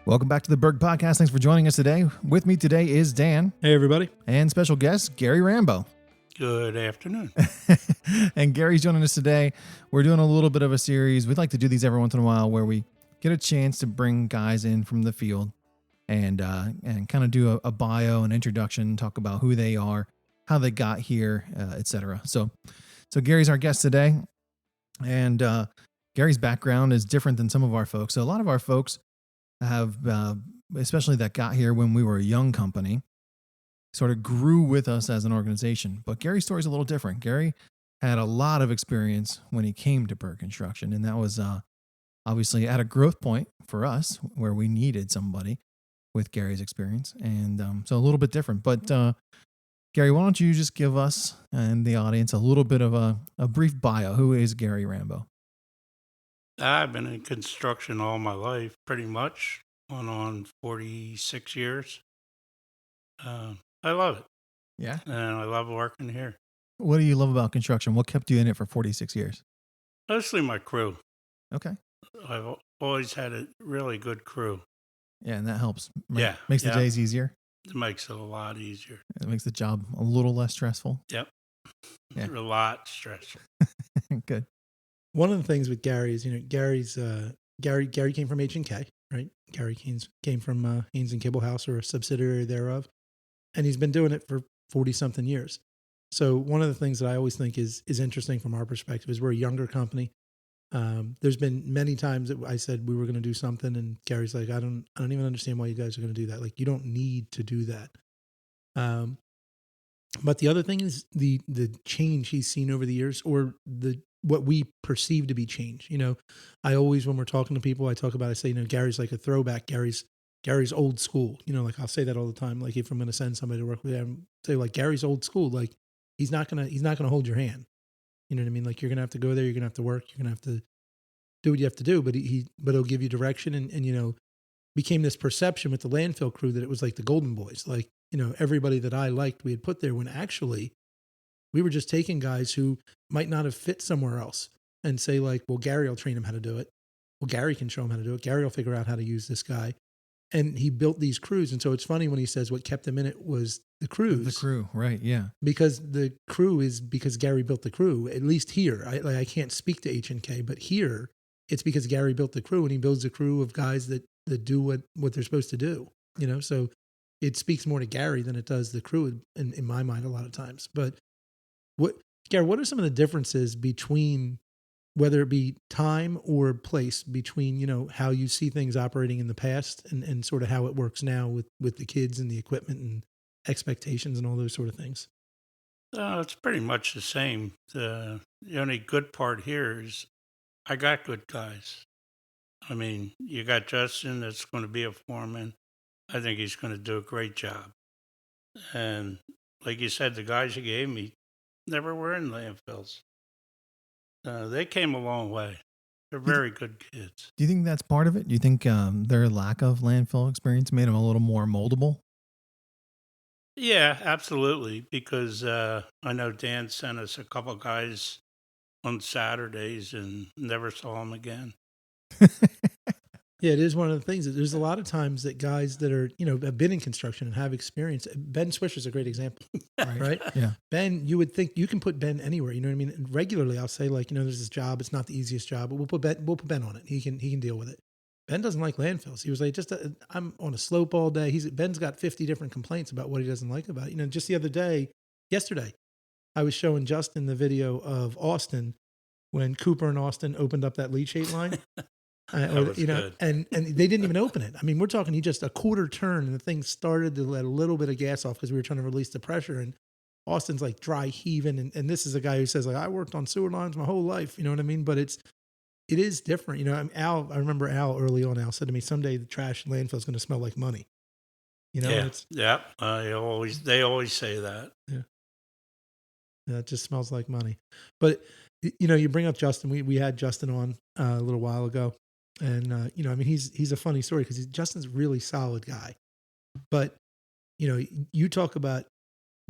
Welcome back to the Berg Podcast. Thanks for joining us today. With me today is Dan. Hey, everybody. And special guest, Gary Rambo. Good afternoon. And Gary's joining us today. We're doing a little bit of a series. We'd like to do these every once in a while where we get a chance to bring guys in from the field and kind of do a bio, an introduction, talk about who they are, how they got here, etc. So Gary's our guest today. And Gary's background is different than some of our folks. So a lot of our folks have, especially that got here when we were a young company, sort of grew with us as an organization. But Gary's story is a little different. Gary had a lot of experience when he came to Berg Construction, and that was obviously at a growth point for us where we needed somebody with Gary's experience, and so a little bit different. But Gary, why don't you just give us and the audience a little bit of a brief bio? Who is Gary Rambo? I've been in construction all my life, pretty much, on 46 years. I love it. Yeah. And I love working here. What do you love about construction? What kept you in it for 46 years? Mostly my crew. Okay. I've always had a really good crew. Yeah, and that helps. Right? Yeah. Makes the days easier. It makes it a lot easier. It makes the job a little less stressful. Yep. Yeah. A lot stressful. Good. One of the things with Gary is, Gary came from H&K, right? Gary came from Haynes and Kibblehouse, or a subsidiary thereof, and he's been doing it for 40-something years. So one of the things that I always think is interesting from our perspective is we're a younger company. There's been many times that I said we were going to do something, and Gary's like, I don't even understand why you guys are going to do that. Like, you don't need to do that. But the other thing is the change he's seen over the years, or what we perceive to be change. I always, when we're talking to people, I say, Gary's like a throwback. Gary's old school. Like, I'll say that all the time. Like, if I'm going to send somebody to work with him, say like, Gary's old school. Like, he's not gonna hold your hand. You know what I mean? Like, you're gonna have to go there. You're gonna have to work. You're gonna have to do what you have to do. But he'll give you direction, and became this perception with the landfill crew that it was like the Golden Boys. Like, everybody that I liked we had put there, when actually we were just taking guys who might not have fit somewhere else and say like, well, Gary will train him how to do it. Well, Gary can show him how to do it. Gary will figure out how to use this guy. And he built these crews. And so it's funny when he says what kept him in it was the crews. The crew, right, yeah. Because the crew is because Gary built the crew, at least here. I can't speak to H&K, but here it's because Gary built the crew, and he builds a crew of guys that do what they're supposed to do. So it speaks more to Gary than it does the crew in my mind a lot of times. But Gary, what are some of the differences between, whether it be time or place, between, how you see things operating in the past and sort of how it works now with the kids and the equipment and expectations and all those sort of things? It's pretty much the same. The only good part here is I got good guys. I mean, you got Justin that's going to be a foreman. I think he's going to do a great job. And like you said, the guys you gave me never were in landfills. They came a long way. They're very good kids. Do you think that's part of it? Do you think their lack of landfill experience made them a little more moldable? Yeah, absolutely. Because I know Dan sent us a couple guys on Saturdays and never saw them again. Yeah, it is one of the things that there's a lot of times that guys that are, have been in construction and have experience. Ben Swisher's a great example, right? Yeah. Ben, you would think you can put Ben anywhere. You know what I mean? Regularly, I'll say like, there's this job. It's not the easiest job, but we'll put Ben on it. He can deal with it. Ben doesn't like landfills. He was like, I'm on a slope all day. Ben's got 50 different complaints about what he doesn't like about it. Just yesterday, I was showing Justin the video of Austin when Cooper and Austin opened up that leachate line. Good. And they didn't even open it. I mean, we're talking, he just a quarter turn and the thing started to let a little bit of gas off because we were trying to release the pressure, and Austin's like dry heaving. And this is a guy who says like, I worked on sewer lines my whole life. You know what I mean? But it is different. I remember Al early on, Al said to me, someday the trash landfill is going to smell like money. Yeah. They always say that. Yeah. It just smells like money. But, you bring up Justin. We had Justin on a little while ago. And, he's a funny story because Justin's a really solid guy. But, you talk about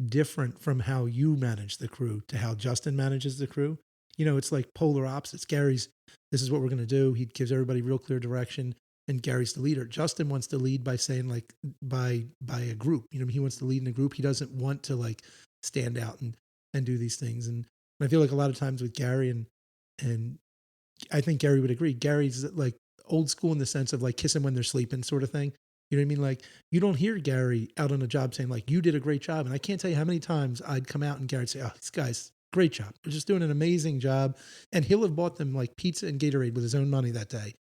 different from how you manage the crew to how Justin manages the crew. It's like polar opposites. Gary's, this is what we're going to do. He gives everybody real clear direction. and Gary's the leader. Justin wants to lead by saying like by a group. He wants to lead in a group. He doesn't want to like stand out and do these things. And I feel like a lot of times with Gary and I think Gary would agree. Gary's like old school in the sense of like kissing when they're sleeping sort of thing. You know what I mean? Like you don't hear Gary out on a job saying like, you did a great job. And I can't tell you how many times I'd come out and Gary'd say, oh, these guys, great job. They're just doing an amazing job. And he'll have bought them like pizza and Gatorade with his own money that day.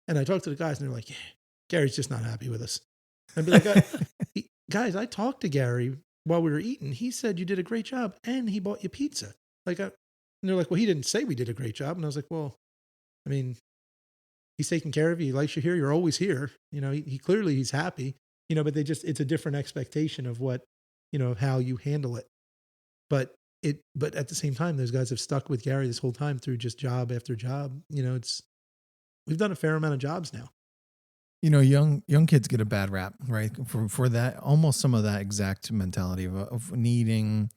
And I talked to the guys and they're like, yeah, Gary's just not happy with us. I'd be like, guys, I talked to Gary while we were eating. He said you did a great job and he bought you pizza. And they're like, well, he didn't say we did a great job. And I was like, well, I mean, he's taking care of you. He likes you here. You're always here. He clearly he's happy, but it's a different expectation of what, of how you handle it. But at the same time, those guys have stuck with Gary this whole time through just job after job. We've done a fair amount of jobs now. Young kids get a bad rap, right? For that, almost some of that exact mentality of needing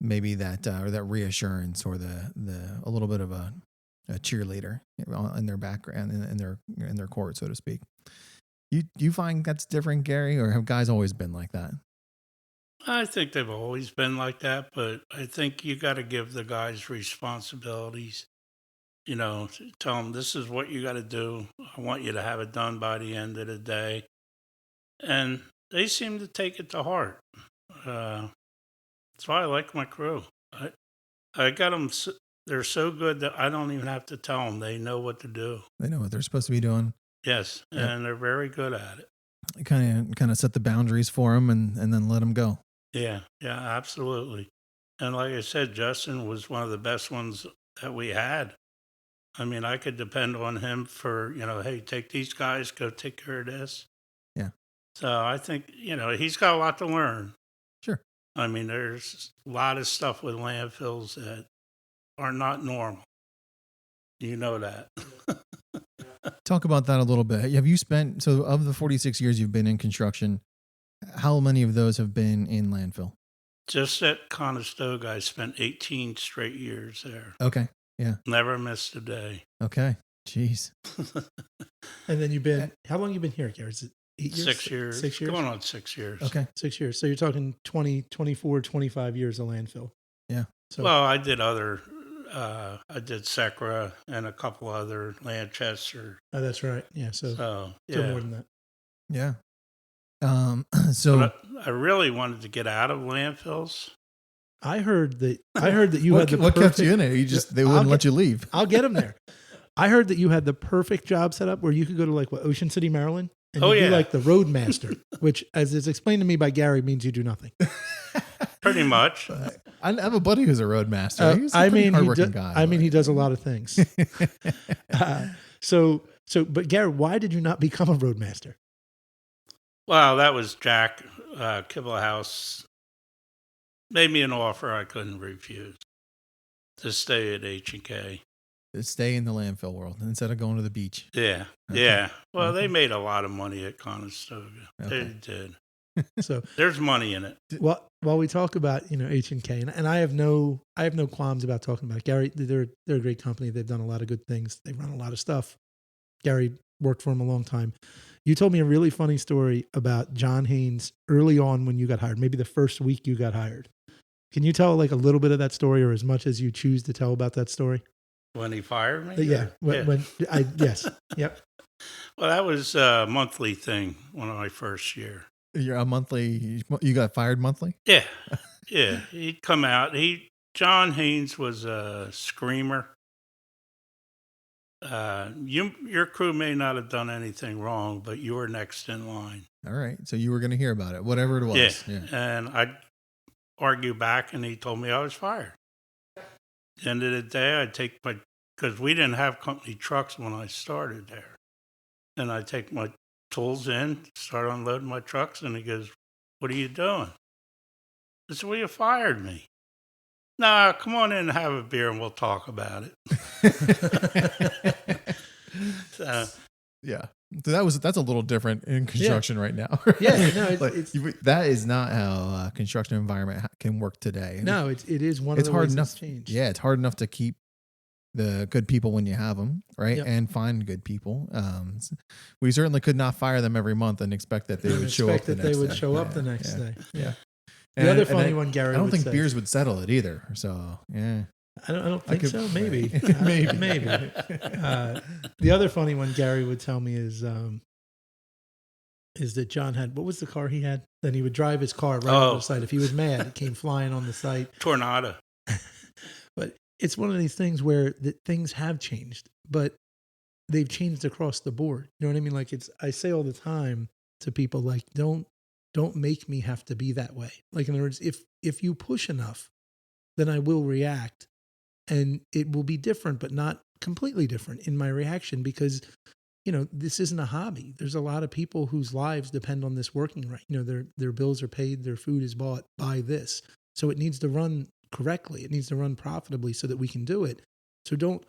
maybe that or that reassurance or the a little bit of a cheerleader in their background in their court, so to speak. You find that's different, Gary, or have guys always been like that? I think they've always been like that, but I think you got to give the guys responsibilities. Tell them this is what you got to do. I want you to have it done by the end of the day. And they seem to take it to heart. That's why I like my crew. I got them. They're so good that I don't even have to tell them. They know what to do. They know what they're supposed to be doing. Yes, yep. And they're very good at it. Kind of set the boundaries for them and then let them go. Yeah, absolutely. And like I said, Justin was one of the best ones that we had. I mean, I could depend on him for, hey, take these guys, go take care of this. Yeah. So I think, he's got a lot to learn. Sure. I mean, there's a lot of stuff with landfills that are not normal. You know that. Talk about that a little bit. Have you spent, so of the 46 years you've been in construction, how many of those have been in landfill? Just at Conestoga, I spent 18 straight years there. Okay. Yeah. Never missed a day. Okay. Jeez. And then how long you been here, Gary? Is it 8 years? 6 years. 6 years? Going on 6 years. Okay. 6 years. So you're talking 20, 24, 25 years of landfill. Yeah. So, well, I did I did Secra and a couple other Lanchester. Oh, that's right. Yeah. So yeah. More than that. Yeah. So but I really wanted to get out of landfills. I heard that you had the what perfect, kept you in it? They wouldn't let you leave. I'll get them there. I heard that you had the perfect job set up where you could go to like Ocean City, Maryland, and be like the roadmaster, which, as is explained to me by Gary, means you do nothing. Pretty much. I have a buddy who's a roadmaster. He's a hardworking guy. I mean, he does a lot of things. But Gary, why did you not become a roadmaster? Well, that was Jack Kibblehouse made me an offer I couldn't refuse to stay at H&K. To stay in the landfill world instead of going to the beach. Yeah. Okay. Yeah. Well, they made a lot of money at Conestoga. Okay. They did. So there's money in it. Well, while we talk about H&K, and I have no qualms about talking about it. Gary, they're a great company. They've done a lot of good things. They run a lot of stuff. Gary worked for them a long time. You told me a really funny story about John Haynes early on when you got hired, maybe the first week you got hired. Can you tell like a little bit of that story, or as much as you choose to tell about that story? When he fired me? Yeah. Yes. Yep. Well, that was a monthly thing when my first year. You're a monthly, you got fired monthly? Yeah. Yeah. He'd come out. John Haynes was a screamer. Your crew may not have done anything wrong, but you were next in line. All right. So you were going to hear about it, whatever it was. Yeah. And I'd argue back, and he told me I was fired. At the end of the day, I'd take because we didn't have company trucks when I started there. And I'd take my tools in, start unloading my trucks, and he goes, "What are you doing?" I said, "Well, you fired me." "Nah, come on in and have a beer and we'll talk about it." Yeah. So that's a little different in construction right now. Yeah, no, that is not how construction environment can work today. No, it is one of the hard ways enough. it's changed. Yeah, it's hard enough to keep the good people when you have them, right? Yep. And find good people. We certainly could not fire them every month and expect that they And would show up expect the that next they would day. show up Yeah, the next yeah, day. Yeah. The other funny one, Gary I don't would think say- beers would settle it either. So yeah, I don't think so. Maybe. Right. Maybe. Maybe. The other funny one Gary would tell me is that John had, what was the car he had? Then he would drive his car right over the site. If he was mad, it came flying on the site. Tornado. But it's one of these things where things have changed, but they've changed across the board. You know what I mean? Like I say all the time to people, like, don't make me have to be that way. Like, in other words, if you push enough, then I will react, and it will be different, but not completely different in my reaction, because, you know, this isn't a hobby. There's a lot of people whose lives depend on this working right. You know, their bills are paid, their food is bought by this. So it needs to run correctly. It needs to run profitably so that we can do it. So don't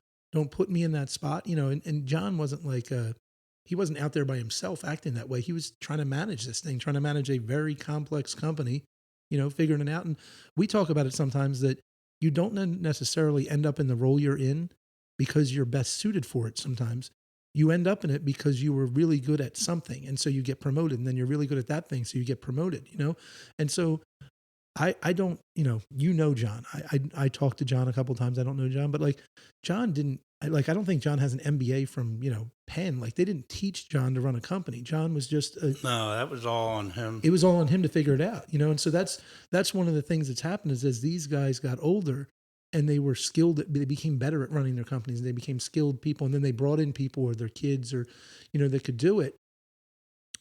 put me in that spot, you know. And John wasn't like he wasn't out there by himself acting that way. He was trying to manage this thing, trying to manage a very complex company, you know, figuring it out. And we talk about it sometimes that you don't necessarily end up in the role you're in because you're best suited for it. Sometimes you end up in it because you were really good at something, and so you get promoted, and then you're really good at that thing, so you get promoted, you know. And so I don't, you know John. I talked to John a couple of times. I don't know John, but like John didn't, I don't think John has an MBA from, you know, Penn. Like, they didn't teach John to run a company. John was just No, that was all on him. It was all on him to figure it out, you know. And so that's one of the things that's happened is as these guys got older and they were skilled, they became better at running their companies, and they became skilled people, and then they brought in people or their kids or, you know, that could do it.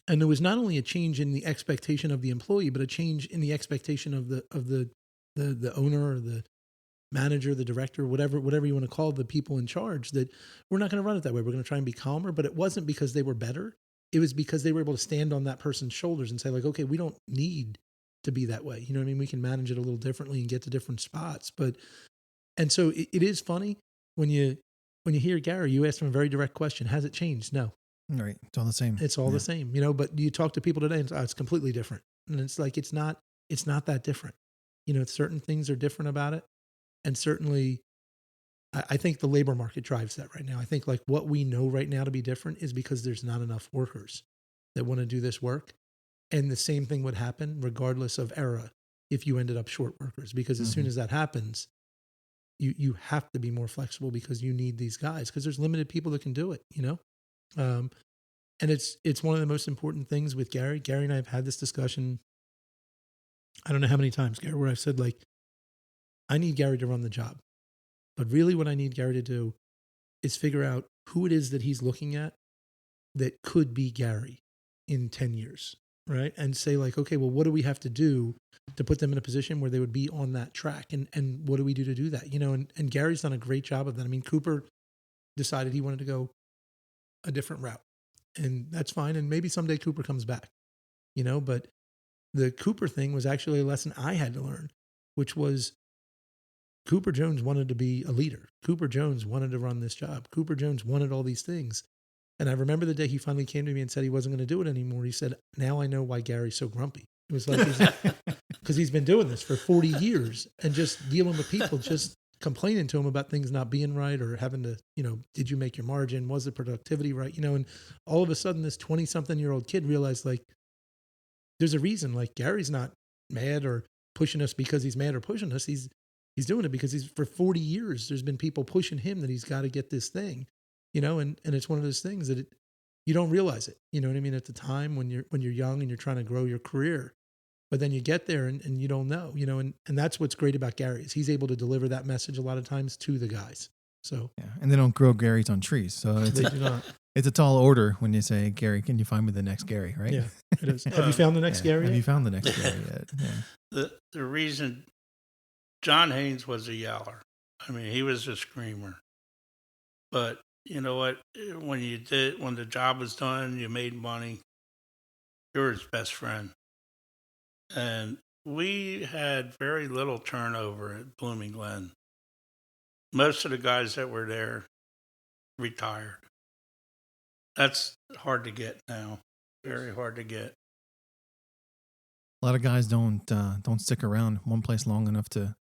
And there was not only a change in the expectation of the employee, but a change in the expectation of the owner or the manager, the director, whatever you want to call the people in charge, that we're not going to run it that way. We're going to try and be calmer. But it wasn't because they were better. It was because they were able to stand on that person's shoulders and say, like, okay, we don't need to be that way. You know what I mean? We can manage it a little differently and get to different spots. And so it is funny when you hear Gary, you asked him a very direct question. Has it changed? No. Right. It's all the same. It's all the same, you know, but you talk to people today and it's completely different. And it's like, it's not that different. You know, certain things are different about it. And certainly I think the labor market drives that right now. I think like what we know right now to be different is because there's not enough workers that want to do this work. And the same thing would happen regardless of era if you ended up short workers, because as soon as that happens, you have to be more flexible because you need these guys because there's limited people that can do it, you know? And it's one of the most important things with Gary. Gary and I have had this discussion, I don't know how many times, Gary, where I've said, like, I need Gary to run the job. But really what I need Gary to do is figure out who it is that he's looking at that could be Gary in 10 years, right? And say, like, okay, well, what do we have to do to put them in a position where they would be on that track? And what do we do to do that? You know, and Gary's done a great job of that. I mean, Cooper decided he wanted to go a different route. And that's fine. And maybe someday Cooper comes back, you know, but the Cooper thing was actually a lesson I had to learn, which was Cooper Jones wanted to be a leader. Cooper Jones wanted to run this job. Cooper Jones wanted all these things. And I remember the day he finally came to me and said he wasn't going to do it anymore. He said, now I know why Gary's so grumpy. It was like, because he's been doing this for 40 years and just dealing with people, just complaining to him about things not being right or having to, you know, did you make your margin? Was the productivity right? You know, and all of a sudden this 20-something-year-old kid realized, like, there's a reason, like, Gary's not mad or pushing us because he's mad or pushing us. He's doing it because for 40 years, there's been people pushing him that he's got to get this thing, you know, and it's one of those things that you don't realize it. You know what I mean? At the time when you're young and you're trying to grow your career, but then you get there and you don't know, you know, and that's what's great about Gary is he's able to deliver that message a lot of times to the guys. So yeah, and they don't grow Garys on trees, so they do not. It's a tall order when you say, Gary, can you find me the next Gary, right? Yeah, it is. Have you found the next Gary Have yet? you found the next Gary yet? Yeah. The reason John Haynes was a yeller, I mean, he was a screamer. But you know what? When the job was done, you made money, you were his best friend. And we had very little turnover at Blooming Glen. Most of the guys that were there retired. That's hard to get now. Very hard to get. A lot of guys don't stick around one place long enough to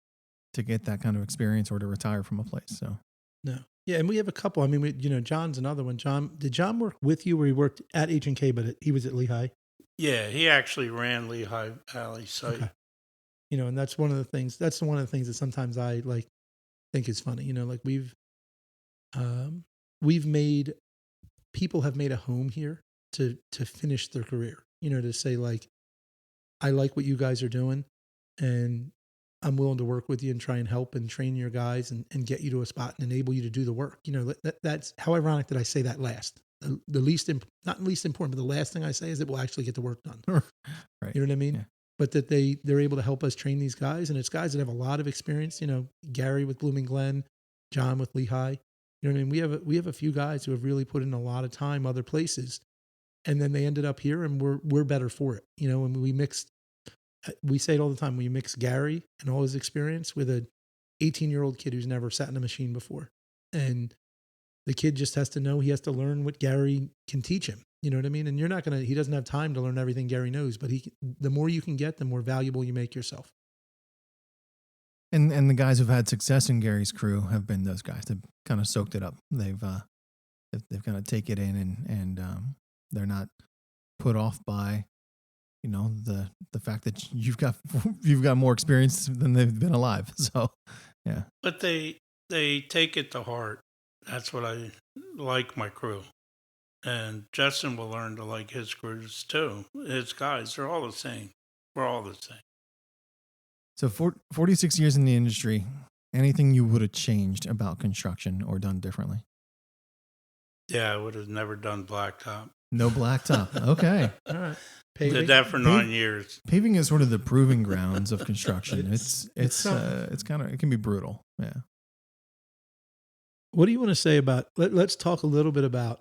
get that kind of experience or to retire from a place. So No. Yeah, and we have a couple. I mean, John's another one. Did John work with you, where he worked at H&K, but he was at Lehigh? Yeah, he actually ran Lehigh Valley site. Okay. And that's one of the things. That's one of the things that sometimes I think is funny. Like we've made people have made a home here to finish their career. To say like, I like what you guys are doing, and I'm willing to work with you and try and help and train your guys and get you to a spot and enable you to do the work. That's how ironic that I say that last. The not least important, but the last thing I say is that we'll actually get the work done. Right. You know what I mean? Yeah. But that they're able to help us train these guys, and it's guys that have a lot of experience. Gary with Blooming Glen, John with Lehigh. You know what I mean? We have a few guys who have really put in a lot of time other places, and then they ended up here, and we're better for it. And we say it all the time. We mix Gary and all his experience with a 18-year-old kid who's never sat in a machine before, and the kid just has to know, he has to learn what Gary can teach him. You know what I mean? And he doesn't have time to learn everything Gary knows, but the more you can get, the more valuable you make yourself. And the guys who've had success in Gary's crew have been those guys that kind of soaked it up. They've kind of take it in and they're not put off by, the fact that you've got more experience than they've been alive. So, yeah. But they take it to heart. That's what I like my crew. And Justin will learn to like his crews too. His guys, they're all the same. We're all the same. So 46 years in the industry, anything you would have changed about construction or done differently? Yeah, I would have never done blacktop. No blacktop. Okay. All right. Did that for 9 years. Paving is sort of the proving grounds of construction. It's kind of, it can be brutal. Yeah. What do you want to say about, let's talk a little bit about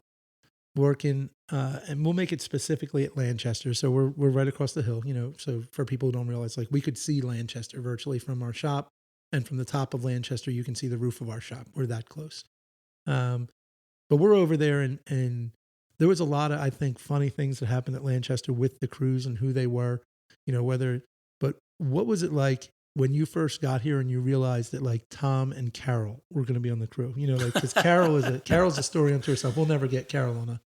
working, and we'll make it specifically at Lanchester. So we're right across the hill, so for people who don't realize, like, we could see Lanchester virtually from our shop, and from the top of Lanchester, you can see the roof of our shop. We're that close. But we're over there, and there was a lot of, I think, funny things that happened at Lanchester with the crews and who they were, but what was it like when you first got here and you realized that, like, Tom and Carol were going to be on the crew? Because Carol's a story unto herself. We'll never get Carol on a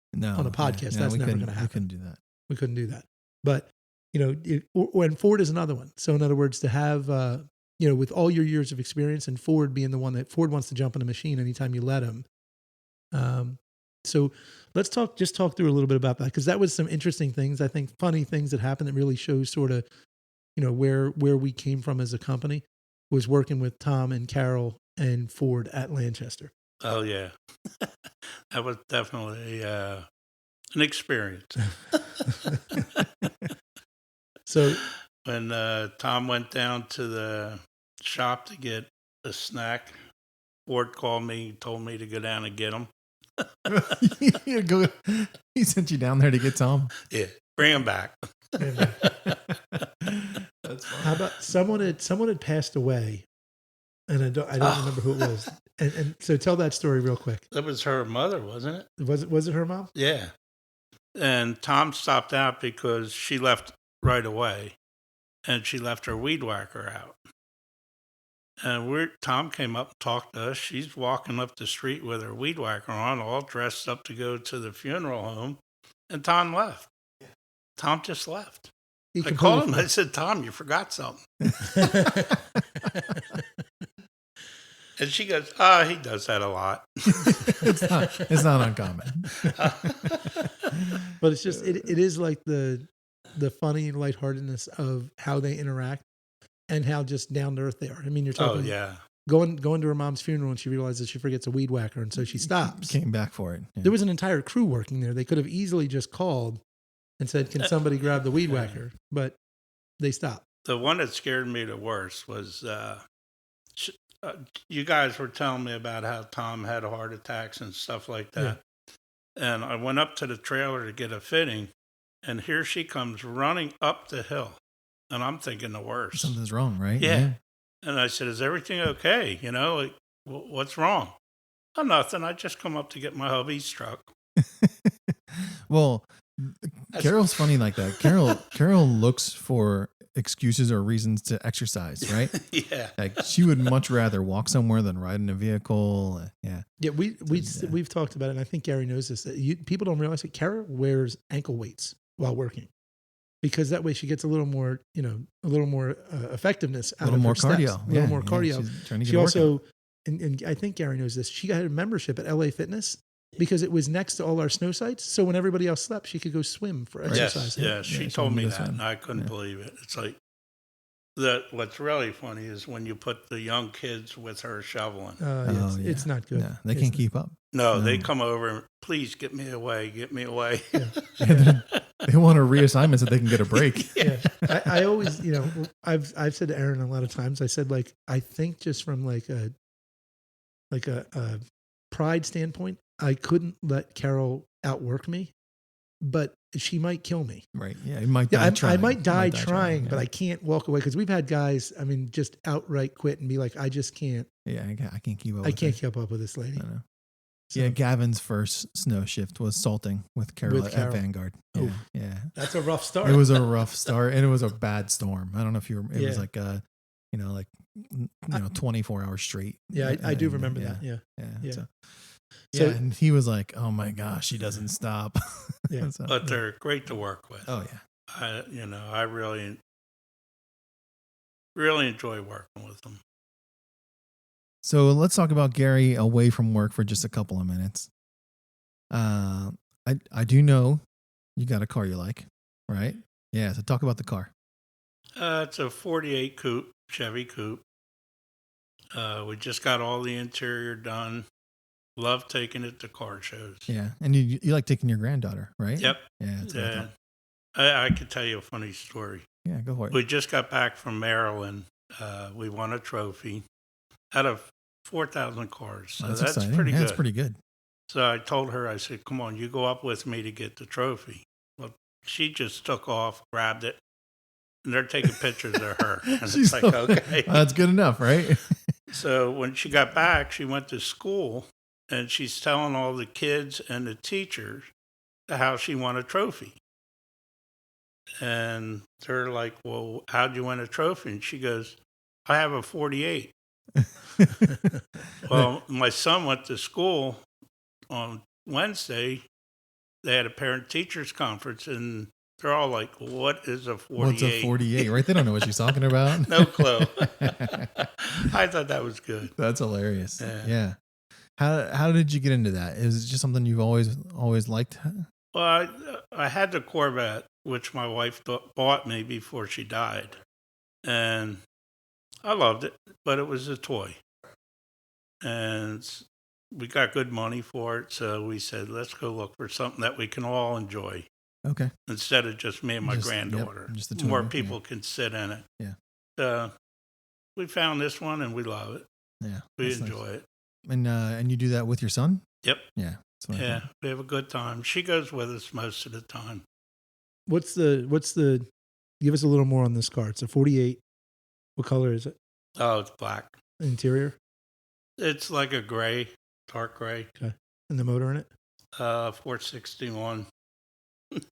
podcast. That's never going to happen. We couldn't do that. But and Ford is another one. So in other words, to have with all your years of experience, and Ford being the one that Ford wants to jump in a machine anytime you let him. So let's talk through a little bit about that, because that was some interesting things, I think, funny things that happened that really shows sort of, where we came from as a company, was working with Tom and Carol and Ford at Lanchester. Oh, yeah. That was definitely an experience. So when Tom went down to the shop to get a snack, Ford called me, told me to go down and get him. He sent you down there to get Tom? Yeah, bring him back. That's funny. How about someone had passed away, and I don't remember who it was. And so tell that story real quick. That was her mother, wasn't it? Was it her mom? Yeah. And Tom stopped out because she left right away, and she left her weed whacker out. And Tom came up and talked to us. She's walking up the street with her weed whacker on, all dressed up to go to the funeral home, and Tom left. Yeah. Tom just left. I called him. I said, "Tom, you forgot something." And she goes, he does that a lot. It's not uncommon. But it's just, it is like the funny lightheartedness of how they interact and how just down to earth they are. I mean, you're talking going to her mom's funeral, and she realizes she forgets a weed whacker, and so she stops. Came back for it. Yeah. There was an entire crew working there. They could have easily just called and said, "Can somebody grab the weed whacker?" But they stopped. The one that scared me the worst was you guys were telling me about how Tom had heart attacks and stuff like that. Yeah. And I went up to the trailer to get a fitting, and here she comes running up the hill. And I'm thinking the worst. Something's wrong, right? Yeah. And I said, "Is everything okay? Like, what's wrong?" "Oh, nothing. I just come up to get my hubby's truck." Well, Carol's funny like that. Carol looks for excuses or reasons to exercise, right? Yeah. Like she would much rather walk somewhere than ride in a vehicle. Yeah. Yeah, Yeah. we've talked about it, and I think Gary knows this. That people don't realize that Kara wears ankle weights while working, because that way she gets a little more, effectiveness A out little of more her steps, cardio. a little more cardio. She's trying to get She a workout. also, and I think Gary knows this. She got a membership at LA Fitness because it was next to all our snow sites. So when everybody else slept, she could go swim for exercise. Yes, she told me that, and I couldn't Yeah. believe it. It's like what's really funny is when you put the young kids with her shoveling. It's not good. No, they can't keep up. No, they come over and please get me away. Yeah. They want a reassignment so they can get a break. Yeah. I always, I've said to Aaron a lot of times, I said, like, I think just from like a pride standpoint, I couldn't let Carol outwork me, but she might kill me. Right. Yeah. You might die I trying. might die trying, but yeah. I can't walk away, because we've had guys, just outright quit and be like, I just can't. Yeah, I can't keep up. I can't keep up with this lady. I know. So, Yeah, Gavin's first snow shift was salting with Carol at Vanguard. Yeah, Oof. yeah. That's a rough start. It was a rough start, and it was a bad storm. I don't know if you. It was Yeah. like 24 hours straight. Yeah, I do And, remember that. Yeah. Yeah. So- So, and he was like, "Oh my gosh, she doesn't stop." Yeah. So, But they're great to work with. oh yeah. I really, really enjoy working with them. So let's talk about Gary away from work for just a couple of minutes. I do know you got a car you like, right? Yeah. So talk about the car. It's a 48 coupe, Chevy coupe. We just got all the interior done. Love taking it to car shows. Yeah, and you like taking your granddaughter, right? Yep. Yeah. That's what I Yeah. thought. I could tell you a funny story. Yeah. Go for it. We just got back from Maryland. We won a trophy out of 4,000 cars. So that's exciting. pretty good. That's pretty good. So I told her, I said, come on, you go up with me to get the trophy. Well, she just took off, grabbed it, and they're taking pictures of her. And it's like, okay. That's good enough, right? So when she got back, she went to school, and she's telling all the kids and the teachers how she won a trophy. And they're like, well, how'd you win a trophy? And she goes, I have a 48. Well, my son went to school on Wednesday. They had a parent-teachers conference, and they're all like, what is a 48? What's a 48, right? They don't know what she's talking about. No clue. I thought that was good. That's hilarious. Yeah. Yeah. How did you get into that? Is it just something you've always liked? Well, I had the Corvette, which my wife bought me before she died. And I loved it, but it was a toy. And we got good money for it, so we said, let's go look for something that we can all enjoy. Okay. Instead of just me and my granddaughter. Just the two More of you, people can sit in it. Yeah. We found this one, and we love it. Yeah. We that's enjoy nice. it. And you do that with your son? Yep. Yeah. That's what I Yeah, thought. we have a good time. She goes with us most of the time. What's the, give us a little more on this car. It's a 48. What color is it? Oh, it's black. Interior? It's like a gray, dark gray. Okay. And the motor in it? 461.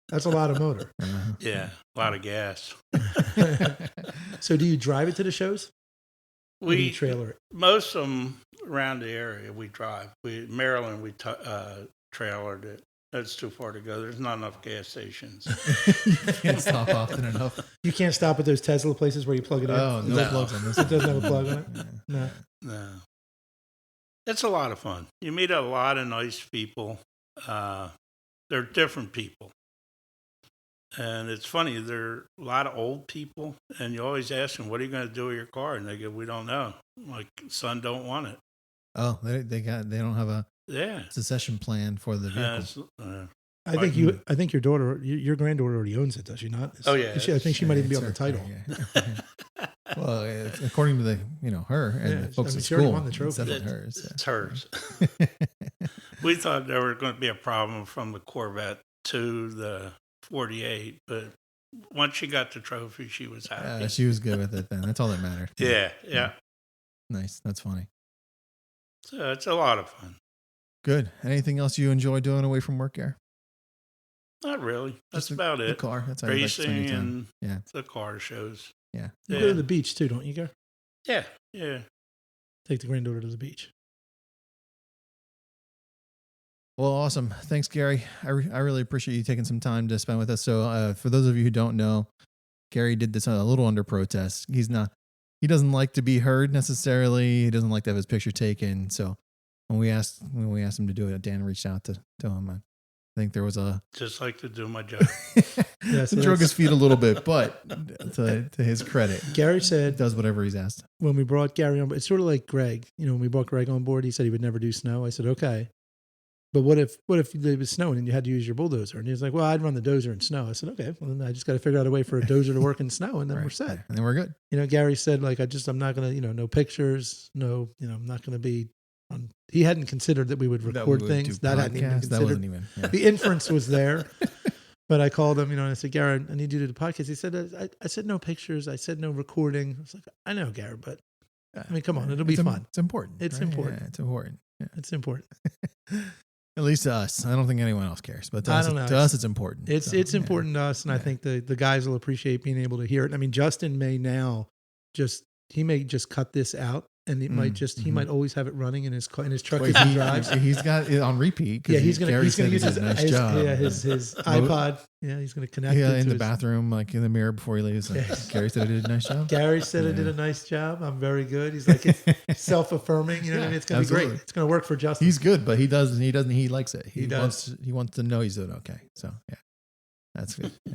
That's a lot of motor. Uh-huh. Yeah, a lot of gas. So do you drive it to the shows? Or do you We trailer it? most of them around the area we drive. Maryland we trailered it. That's too far to go. There's not enough gas stations. You can't stop often enough. You can't stop at those Tesla places where you plug it in? Oh, no No. plugs on this. It doesn't have a plug on it? Yeah. No. No, it's a lot of fun. You meet a lot of nice people. They're different people. And it's funny, there are a lot of old people, and you always ask them, what are you going to do with your car? And they go, we don't know. My son don't want it. Oh, they don't have a Yeah. succession plan for the vehicle. It's, I think your daughter, your granddaughter already owns it, does she not? Oh, yeah. I think she might even be It's on the her title. car, yeah. Well, according to her and Yeah, the folks at she already school, won the trophy. it's definitely hers. it's hers. We thought there were going to be a problem from the Corvette to the 48, but once she got the trophy, she was happy. She was good with it then. That's all that mattered. Yeah. Nice. That's funny. So it's a lot of fun. Good. Anything else you enjoy doing away from work, Gary? Not really. That's Just about the it. car. That's how you like to spend Racing your time. and Yeah. the car shows. Yeah. You go to the beach too, don't you, Gary? Yeah. Yeah. Take the granddaughter to the beach. Well, awesome. Thanks, Gary. I really appreciate you taking some time to spend with us. So for those of you who don't know, Gary did this a little under protest. He doesn't like to be heard necessarily. He doesn't like to have his picture taken. So when we asked him to do it, Dan reached out to him. I think there was just like to do my job. drug his feet a little bit, but to his credit, Gary said does whatever he's asked. When we brought Gary on board, it's sort of like Greg. When we brought Greg on board, he said he would never do snow. I said, okay. But what if it was snowing and you had to use your bulldozer? And he was like, well, I'd run the dozer in snow. I said, okay, well, then I just got to figure out a way for a dozer to work in snow, and then we're set. And then we're good. Gary said, like, I'm not going to, no pictures, no, I'm not going to be on. He hadn't considered that we would record things. That hadn't even been considered. That wasn't even. Yeah. The inference was there. But I called him, and I said, Gary, I need you to do the podcast. He said, I said no pictures. I said no recording. I was like, I know, Gary, but I mean, come on, it'll be fun. It's important. It's right? important. Yeah, it's important. Yeah. It's important. At least to us. I don't think anyone else cares, but to us, it's important. It's important to us, and I think the guys will appreciate being able to hear it. I mean, Justin may now he may just cut this out, and it might he might always have it running in his truck as he drives. He's got it on repeat. Yeah, he's gonna use his his iPod. Yeah, he's gonna connect. Yeah, in the bathroom, like in the mirror before he leaves. Like, Gary said I did a nice job. Gary said I did a nice job. I'm very good. He's like it's self-affirming. You know, and it's gonna be great. It's gonna work for Justin. He's good, but he likes it. He wants to know he's doing okay. So yeah, that's good. Yeah.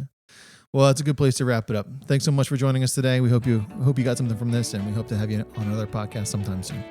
Well, that's a good place to wrap it up. Thanks so much for joining us today. We hope you got something from this, and we hope to have you on another podcast sometime soon.